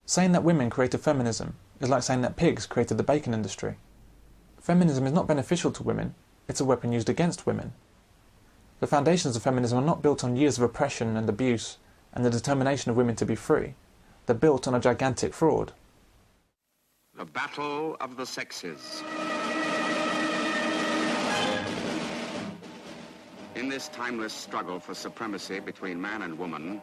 Saying that women created feminism is like saying that pigs created the bacon industry. Feminism is not beneficial to women, it's a weapon used against women. The foundations of feminism are not built on years of oppression and abuse and the determination of women to be free. They're built on a gigantic fraud. The battle of the sexes. In this timeless struggle for supremacy between man and woman,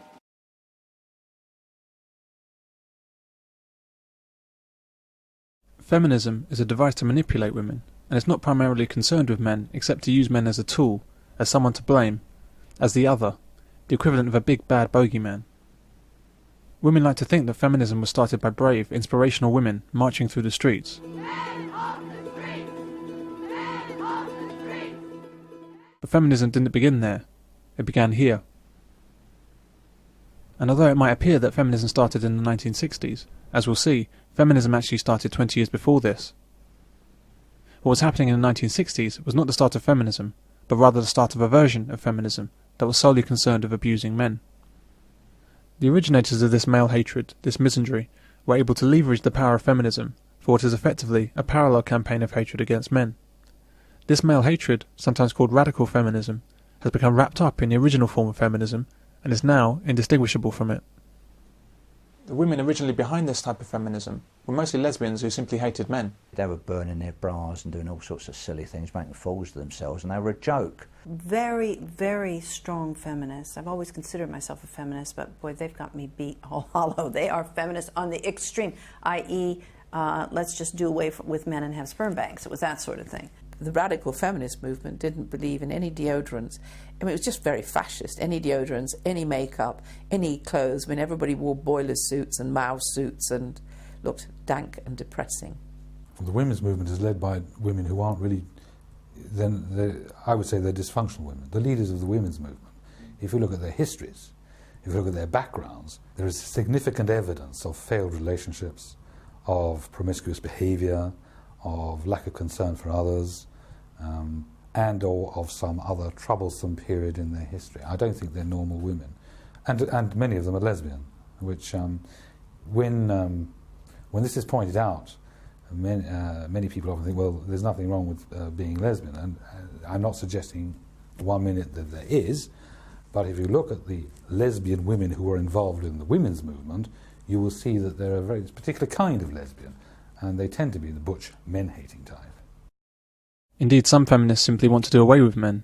feminism is a device to manipulate women, and is not primarily concerned with men except to use men as a tool, as someone to blame, as the other, the equivalent of a big bad bogeyman. Women like to think that feminism was started by brave, inspirational women marching through the streets. But feminism didn't begin there, it began here. And although it might appear that feminism started in the 1960s, as we'll see, feminism actually started 20 years before this. What was happening in the 1960s was not the start of feminism, but rather the start of a version of feminism that was solely concerned with abusing men. The originators of this male hatred, this misandry, were able to leverage the power of feminism for what is effectively a parallel campaign of hatred against men. This male hatred, sometimes called radical feminism, has become wrapped up in the original form of feminism and is now indistinguishable from it. The women originally behind this type of feminism were mostly lesbians who simply hated men. They were burning their bras and doing all sorts of silly things, making fools of themselves, and they were a joke. Very, very strong feminists. I've always considered myself a feminist, but boy, they've got me beat all hollow. They are feminists on the extreme, i.e., let's just do away with men and have sperm banks. It was that sort of thing. The radical feminist movement didn't believe in any deodorants. I mean, it was just very fascist. Any deodorants, any makeup, any clothes. I mean, everybody wore boiler suits and mouse suits and looked dank and depressing. Well, the women's movement is led by women who aren't really, I would say they're dysfunctional women, the leaders of the women's movement. If you look at their histories, if you look at their backgrounds, there is significant evidence of failed relationships, of promiscuous behaviour, of lack of concern for others, and or of some other troublesome period in their history. I don't think they're normal women. And many of them are lesbian, which when this is pointed out, many people often think, well, there's nothing wrong with being lesbian, and I'm not suggesting 1 minute that there is, but if you look at the lesbian women who were involved in the women's movement, you will see that they're a very particular kind of lesbian, and they tend to be the butch, men-hating type. Indeed, some feminists simply want to do away with men.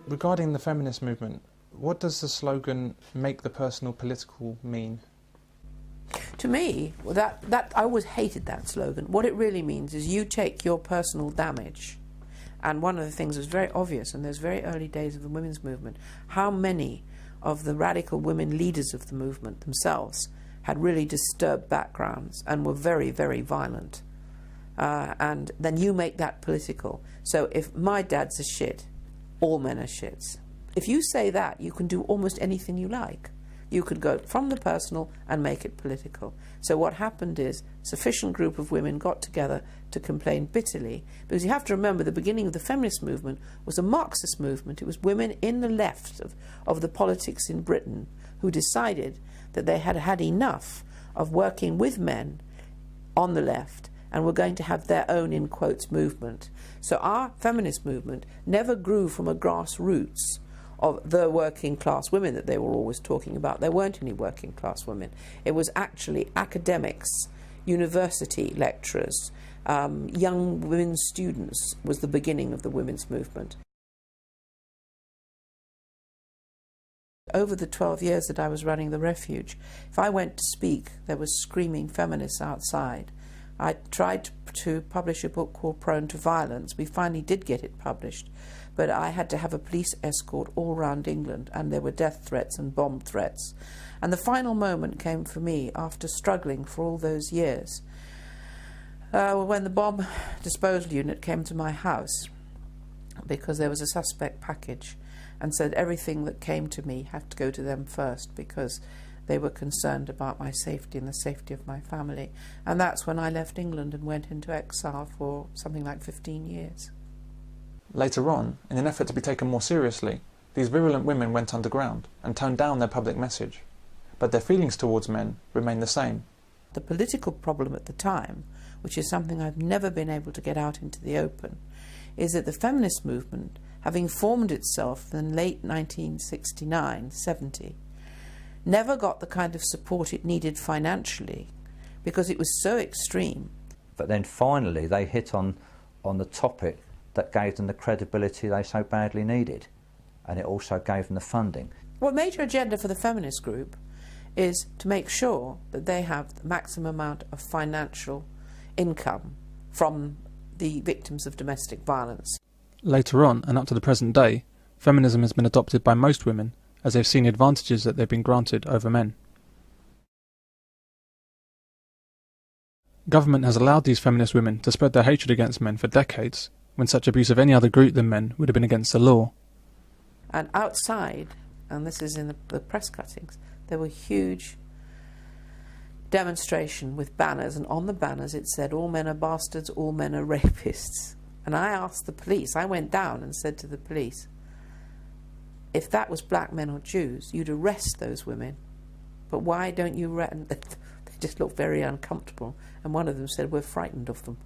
Regarding the feminist movement, what does the slogan, "make the personal political," mean? To me, that I always hated that slogan. What it really means is you take your personal damage. And one of the things was very obvious in those very early days of the women's movement, how many of the radical women leaders of the movement themselves had really disturbed backgrounds and were very, very violent. And then you make that political. So if my dad's a shit, all men are shits. If you say that, you can do almost anything you like. You could go from the personal and make it political. So what happened is a sufficient group of women got together to complain bitterly, because you have to remember the beginning of the feminist movement was a Marxist movement. It was women in the left of the politics in Britain who decided that they had had enough of working with men on the left and were going to have their own, in quotes, movement. So our feminist movement never grew from a grassroots of the working class women that they were always talking about. There weren't any working class women. It was actually academics, university lecturers, young women students was the beginning of the women's movement. Over the 12 years that I was running the refuge, if I went to speak, there was screaming feminists outside. I tried to publish a book called Prone to Violence. We finally did get it published, but I had to have a police escort all around England, and there were death threats and bomb threats. And the final moment came for me after struggling for all those years, when the bomb disposal unit came to my house. because there was a suspect package, and said everything that came to me had to go to them first because they were concerned about my safety and the safety of my family. And that's when I left England and went into exile for something like 15 years. Later on, in an effort to be taken more seriously, these virulent women went underground and toned down their public message. But their feelings towards men remained the same. The political problem at the time, which is something I've never been able to get out into the open, is that the feminist movement, having formed itself in late 1969-70, never got the kind of support it needed financially because it was so extreme. But then finally they hit on the topic that gave them the credibility they so badly needed, and it also gave them the funding. What major agenda for the feminist group is to make sure that they have the maximum amount of financial income from the victims of domestic violence. Later on, and up to the present day, feminism has been adopted by most women as they've seen the advantages that they've been granted over men. Government has allowed these feminist women to spread their hatred against men for decades, when such abuse of any other group than men would have been against the law. And outside, and this is in the press cuttings, there were huge demonstration with banners, and on the banners it said, "All men are bastards, all men are rapists." And I asked the police, I went down and said to the police, if that was black men or Jews, you'd arrest those women. But why don't you They just looked very uncomfortable. And one of them said, "We're frightened of them."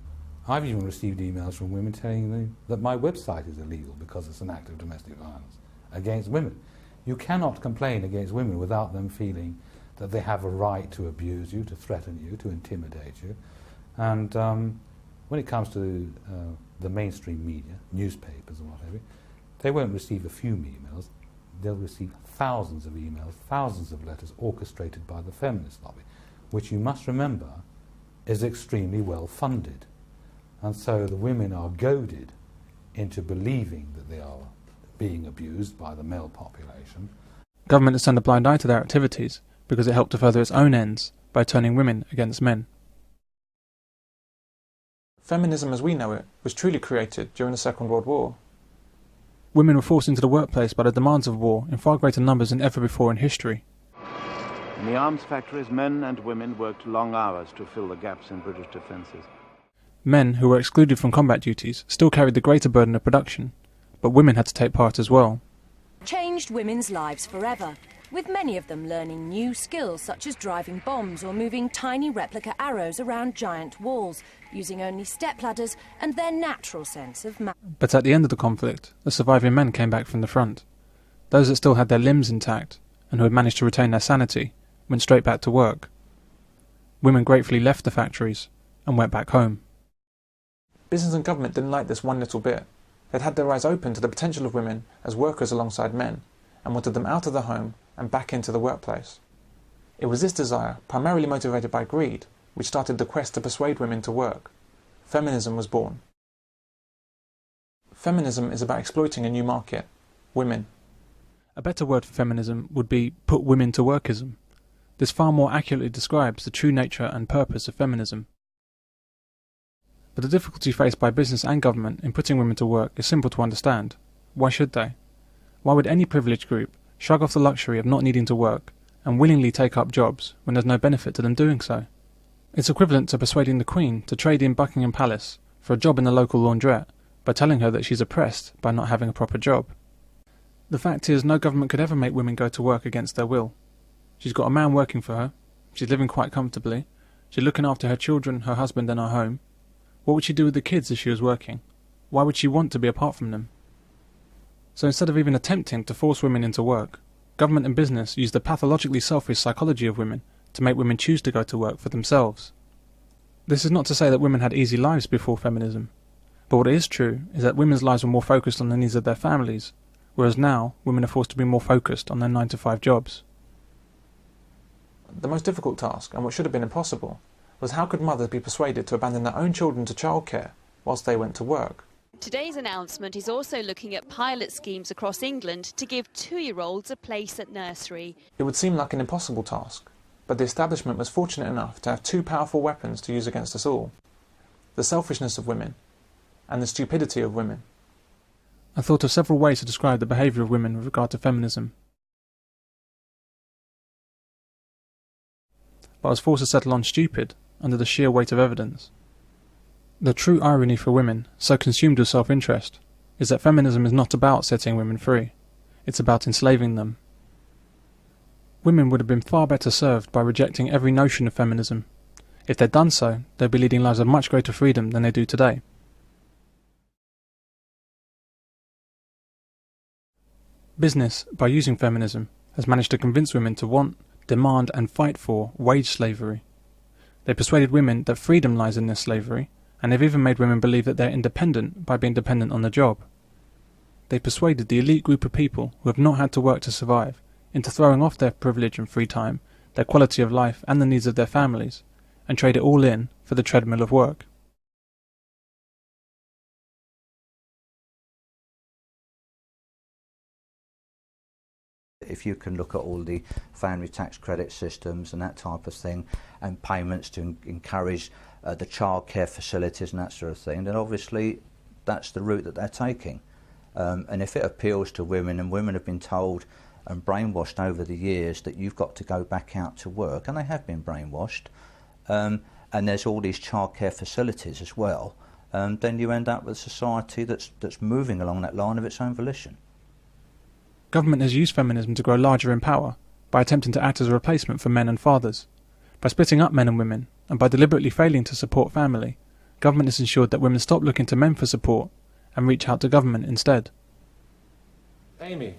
I've even received emails from women telling me that my website is illegal because it's an act of domestic violence against women. You cannot complain against women without them feeling that they have a right to abuse you, to threaten you, to intimidate you. And when it comes to the mainstream media, newspapers and whatever, they won't receive a few emails. They'll receive thousands of emails, thousands of letters orchestrated by the feminist lobby, which you must remember is extremely well funded. And so the women are goaded into believing that they are being abused by the male population. Government has turned a blind eye to their activities because it helped to further its own ends by turning women against men. Feminism as we know it was truly created during the Second World War. Women were forced into the workplace by the demands of war in far greater numbers than ever before in history. In the arms factories, men and women worked long hours to fill the gaps in British defences. Men who were excluded from combat duties still carried the greater burden of production, but women had to take part as well. Changed women's lives forever, with many of them learning new skills such as driving bombs or moving tiny replica arrows around giant walls, using only stepladders and their natural sense of But at the end of the conflict, the surviving men came back from the front. Those that still had their limbs intact and who had managed to retain their sanity went straight back to work. Women gratefully left the factories and went back home. Business and government didn't like this one little bit. They'd had their eyes open to the potential of women as workers alongside men and wanted them out of the home and back into the workplace. It was this desire, primarily motivated by greed, which started the quest to persuade women to work. Feminism was born. Feminism is about exploiting a new market, women. A better word for feminism would be put women to workism. This far more accurately describes the true nature and purpose of feminism. But the difficulty faced by business and government in putting women to work is simple to understand. Why should they? Why would any privileged group shrug off the luxury of not needing to work and willingly take up jobs when there's no benefit to them doing so? It's equivalent to persuading the Queen to trade in Buckingham Palace for a job in the local laundrette by telling her that she's oppressed by not having a proper job. The fact is, no government could ever make women go to work against their will. She's got a man working for her, she's living quite comfortably, she's looking after her children, her husband and her home. What would she do with the kids if she was working? Why would she want to be apart from them? So instead of even attempting to force women into work, government and business use the pathologically selfish psychology of women to make women choose to go to work for themselves. This is not to say that women had easy lives before feminism, but what is true is that women's lives were more focused on the needs of their families, whereas now women are forced to be more focused on their 9-to-5 jobs. The most difficult task, and what should have been impossible, was how could mothers be persuaded to abandon their own children to childcare whilst they went to work? Today's announcement is also looking at pilot schemes across England to give 2-year-olds a place at nursery. It would seem like an impossible task, but the establishment was fortunate enough to have two powerful weapons to use against us all: the selfishness of women and the stupidity of women. I thought of several ways to describe the behaviour of women with regard to feminism, but I was forced to settle on stupid under the sheer weight of evidence. The true irony for women, so consumed with self-interest, is that feminism is not about setting women free. It's about enslaving them. Women would have been far better served by rejecting every notion of feminism. If they'd done so, they'd be leading lives of much greater freedom than they do today. Business, by using feminism, has managed to convince women to want, demand and fight for wage slavery. They persuaded women that freedom lies in their slavery, and they've even made women believe that they're independent by being dependent on the job. They persuaded the elite group of people who have not had to work to survive into throwing off their privilege and free time, their quality of life and the needs of their families, and trade it all in for the treadmill of work. If you can look at all the family tax credit systems and that type of thing, and payments to encourage the childcare facilities and that sort of thing, then obviously that's the route that they're taking. And if it appeals to women, and women have been told and brainwashed over the years that you've got to go back out to work, and they have been brainwashed, and there's all these childcare facilities as well, then you end up with a society that's moving along that line of its own volition. Government has used feminism to grow larger in power by attempting to act as a replacement for men and fathers. By splitting up men and women, and by deliberately failing to support family, government has ensured that women stop looking to men for support and reach out to government instead. Amy,